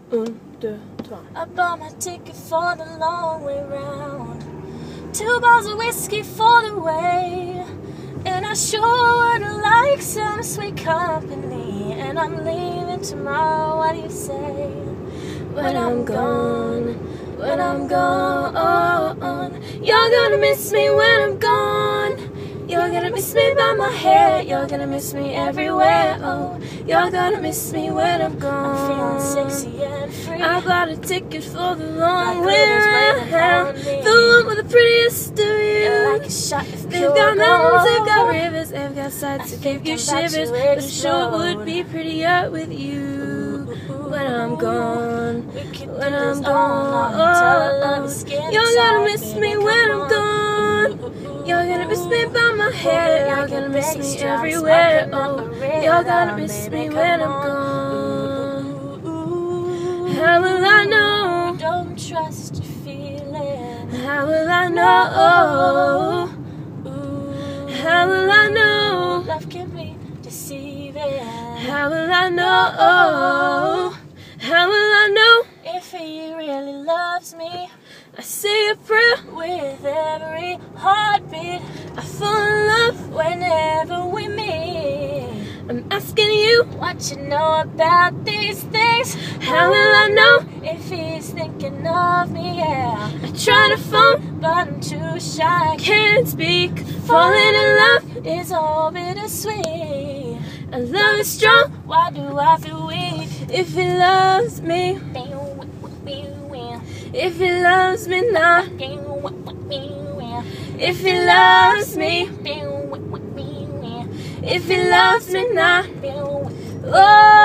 1, 2, 3. I bought my ticket for the long way round. 2 bottles of whiskey for the way. And I sure would like some sweet company. And I'm leaving tomorrow, what do you say? When I'm gone, when I'm gone, you're gonna miss me when I'm gone. You're gonna miss me by my hair, you're gonna miss me everywhere. Oh, you're gonna miss me when I'm gone. I'm feeling sexy and free. I bought a ticket for the long way around. The one with the prettiest of you. Like a shot of they've got mountains, they've got rivers, they've got sights to give you shivers. But it sure would be prettier with you. When I'm gone, when I'm gone, you're gonna miss me when I'm gone. You're gonna miss me by my hair, you're gonna miss me everywhere. Oh, you're gonna miss me when I'm gone. How will I know? Don't trust your feelings. How will I know? How will I know? Love can be deceiving. How will I know? How will I know if he really loves me? I say a prayer with every heartbeat. I fall in love whenever we meet. I'm asking you what you know about these things. How will I know if he's thinking of me? Yeah, I try to phone, but I'm too shy. I can't speak. Falling in love is all bittersweet. And love is strong. Why do I feel weak? If he loves me, if he loves me now, if he loves me, if he loves me now, oh.